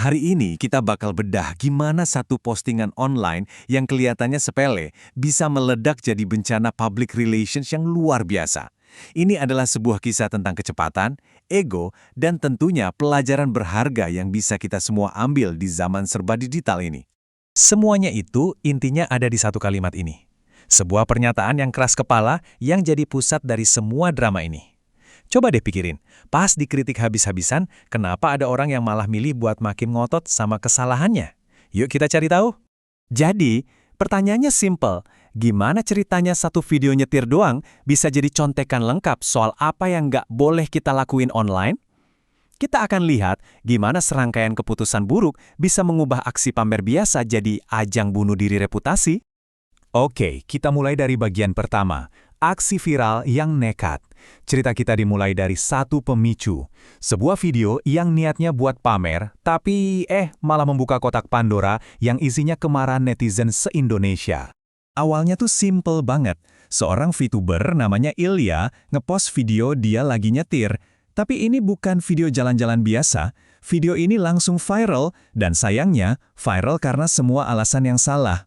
Hari ini kita bakal bedah gimana satu postingan online yang kelihatannya sepele bisa meledak jadi bencana public relations yang luar biasa. Ini adalah sebuah kisah tentang kecepatan, ego, dan tentunya pelajaran berharga yang bisa kita semua ambil di zaman serba digital ini. Semuanya itu intinya ada di satu kalimat ini. Sebuah pernyataan yang keras kepala yang jadi pusat dari semua drama ini. Coba deh pikirin, pas dikritik habis-habisan, kenapa ada orang yang malah milih buat makin ngotot sama kesalahannya? Yuk kita cari tahu. Jadi, pertanyaannya simple. Gimana ceritanya satu video nyetir doang bisa jadi contekan lengkap soal apa yang nggak boleh kita lakuin online? Kita akan lihat gimana serangkaian keputusan buruk bisa mengubah aksi pamer biasa jadi ajang bunuh diri reputasi. Oke, kita mulai dari bagian pertama. Aksi viral yang nekat. Cerita kita dimulai dari satu pemicu. Sebuah video yang niatnya buat pamer, tapi malah membuka kotak Pandora yang isinya kemarahan netizen se-Indonesia. Awalnya tuh simple banget. Seorang VTuber namanya Ilya ngepost video dia lagi nyetir. Tapi ini bukan video jalan-jalan biasa. Video ini langsung viral, dan sayangnya viral karena semua alasan yang salah.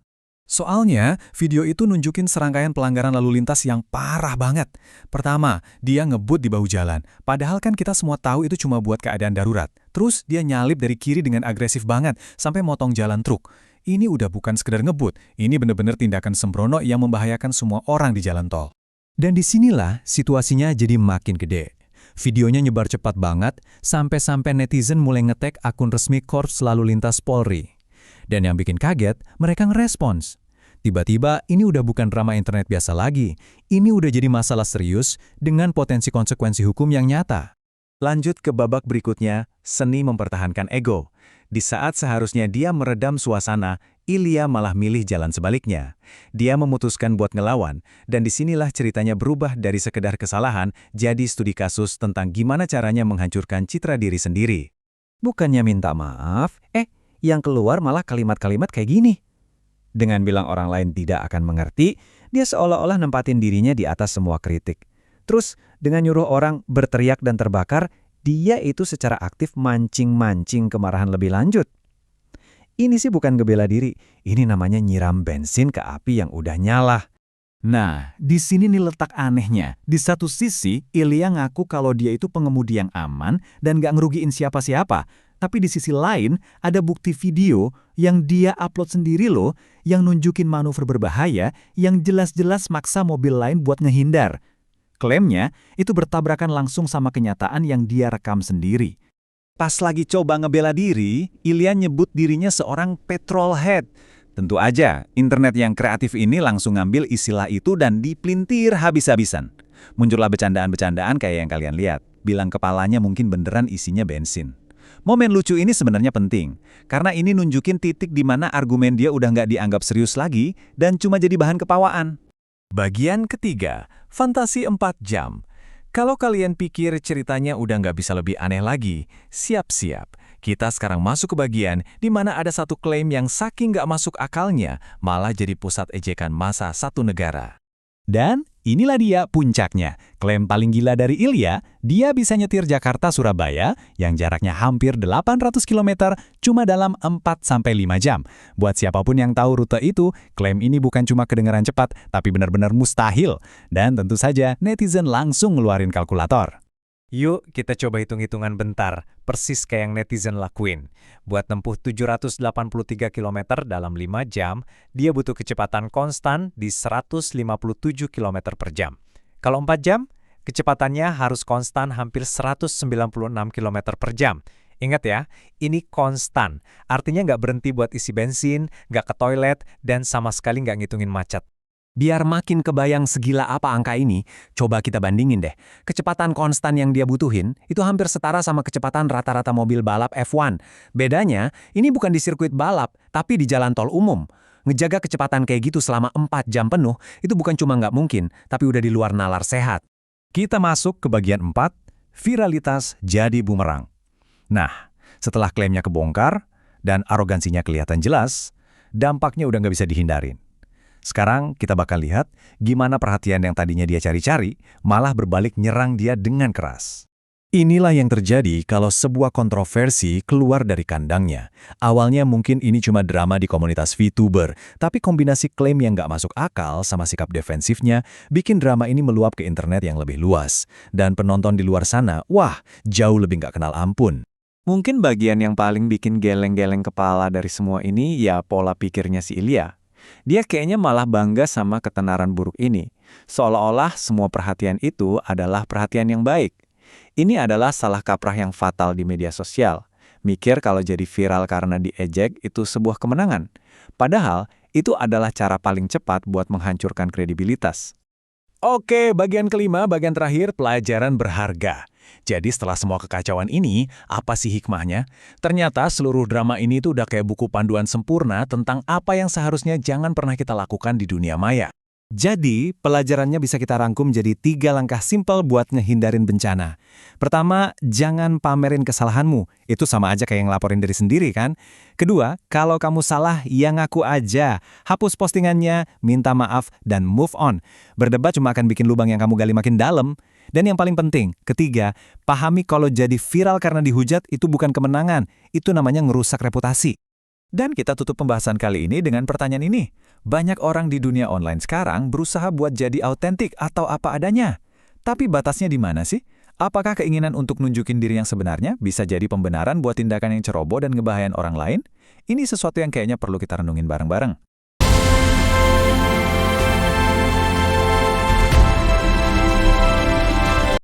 Soalnya, video itu nunjukin serangkaian pelanggaran lalu lintas yang parah banget. Pertama, dia ngebut di bahu jalan. Padahal kan kita semua tahu itu cuma buat keadaan darurat. Terus, dia nyalip dari kiri dengan agresif banget, sampai motong jalan truk. Ini udah bukan sekedar ngebut, ini bener-bener tindakan sembrono yang membahayakan semua orang di jalan tol. Dan disinilah situasinya jadi makin gede. Videonya nyebar cepat banget, sampai-sampai netizen mulai nge-tag akun resmi Korps Lalu Lintas Polri. Dan yang bikin kaget, mereka ngerespons. Tiba-tiba, ini udah bukan drama internet biasa lagi. Ini udah jadi masalah serius dengan potensi konsekuensi hukum yang nyata. Lanjut ke babak berikutnya, seni mempertahankan ego. Di saat seharusnya dia meredam suasana, Ilya malah milih jalan sebaliknya. Dia memutuskan buat ngelawan, dan disinilah ceritanya berubah dari sekedar kesalahan jadi studi kasus tentang gimana caranya menghancurkan citra diri sendiri. Bukannya minta maaf, yang keluar malah kalimat-kalimat kayak gini. Dengan bilang orang lain tidak akan mengerti, dia seolah-olah nempatin dirinya di atas semua kritik. Terus, dengan nyuruh orang berteriak dan terbakar, dia itu secara aktif mancing-mancing kemarahan lebih lanjut. Ini sih bukan ngebela diri, ini namanya nyiram bensin ke api yang udah nyala. Nah, di sini nih letak anehnya. Di satu sisi, Ilya ngaku kalau dia itu pengemudi yang aman dan nggak ngerugiin siapa-siapa. Tapi di sisi lain, ada bukti video yang dia upload sendiri loh, yang nunjukin manuver berbahaya yang jelas-jelas maksa mobil lain buat ngehindar. Klaimnya, itu bertabrakan langsung sama kenyataan yang dia rekam sendiri. Pas lagi coba ngebela diri, Ilya nyebut dirinya seorang petrolhead. Tentu aja, internet yang kreatif ini langsung ngambil istilah itu dan dipelintir habis-habisan. Muncullah bercandaan-bercandaan kayak yang kalian lihat. Bilang kepalanya mungkin beneran isinya bensin. Momen lucu ini sebenarnya penting, karena ini nunjukin titik di mana argumen dia udah nggak dianggap serius lagi dan cuma jadi bahan kepawaan. Bagian ketiga, fantasi 4 jam. Kalau kalian pikir ceritanya udah nggak bisa lebih aneh lagi, siap-siap. Kita sekarang masuk ke bagian di mana ada satu klaim yang saking nggak masuk akalnya, malah jadi pusat ejekan massa satu negara. Dan inilah dia puncaknya. Klaim paling gila dari Ilya, dia bisa nyetir Jakarta-Surabaya yang jaraknya hampir 800 km cuma dalam 4-5 jam. Buat siapapun yang tahu rute itu, klaim ini bukan cuma kedengaran cepat, tapi benar-benar mustahil. Dan tentu saja netizen langsung ngeluarin kalkulator. Yuk kita coba hitung-hitungan bentar, persis kayak yang netizen lakuin. Buat nempuh 783 km dalam 5 jam, dia butuh kecepatan konstan di 157 km per jam. Kalau 4 jam, kecepatannya harus konstan hampir 196 km per jam. Ingat ya, ini konstan, artinya nggak berhenti buat isi bensin, nggak ke toilet, dan sama sekali nggak ngitungin macet. Biar makin kebayang segila apa angka ini, coba kita bandingin deh. Kecepatan konstan yang dia butuhin itu hampir setara sama kecepatan rata-rata mobil balap F1. Bedanya, ini bukan di sirkuit balap, tapi di jalan tol umum. Ngejaga kecepatan kayak gitu selama 4 jam penuh, itu bukan cuma nggak mungkin, tapi udah di luar nalar sehat. Kita masuk ke bagian 4, viralitas jadi bumerang. Nah, setelah klaimnya kebongkar dan arogansinya kelihatan jelas, dampaknya udah nggak bisa dihindarin. Sekarang kita bakal lihat gimana perhatian yang tadinya dia cari-cari malah berbalik nyerang dia dengan keras. Inilah yang terjadi kalau sebuah kontroversi keluar dari kandangnya. Awalnya mungkin ini cuma drama di komunitas VTuber, tapi kombinasi klaim yang nggak masuk akal sama sikap defensifnya bikin drama ini meluap ke internet yang lebih luas. Dan penonton di luar sana, wah, jauh lebih nggak kenal ampun. Mungkin bagian yang paling bikin geleng-geleng kepala dari semua ini ya pola pikirnya si Ilya. Dia kayaknya malah bangga sama ketenaran buruk ini. Seolah-olah semua perhatian itu adalah perhatian yang baik. Ini adalah salah kaprah yang fatal di media sosial. Mikir kalau jadi viral karena diejek itu sebuah kemenangan. Padahal, itu adalah cara paling cepat buat menghancurkan kredibilitas. Oke, bagian kelima, bagian terakhir, pelajaran berharga. Jadi setelah semua kekacauan ini, apa sih hikmahnya? Ternyata seluruh drama ini tuh udah kayak buku panduan sempurna tentang apa yang seharusnya jangan pernah kita lakukan di dunia maya. Jadi, pelajarannya bisa kita rangkum jadi 3 langkah simpel buat ngehindarin bencana. Pertama, jangan pamerin kesalahanmu. Itu sama aja kayak ngelaporin diri sendiri kan? Kedua, kalau kamu salah, ya ngaku aja. Hapus postingannya, minta maaf, dan move on. Berdebat cuma akan bikin lubang yang kamu gali makin dalam. Dan yang paling penting, ketiga, pahami kalau jadi viral karena dihujat itu bukan kemenangan. Itu namanya ngerusak reputasi. Dan kita tutup pembahasan kali ini dengan pertanyaan ini. Banyak orang di dunia online sekarang berusaha buat jadi autentik atau apa adanya. Tapi batasnya di mana sih? Apakah keinginan untuk nunjukin diri yang sebenarnya bisa jadi pembenaran buat tindakan yang ceroboh dan ngebahayain orang lain? Ini sesuatu yang kayaknya perlu kita renungin bareng-bareng.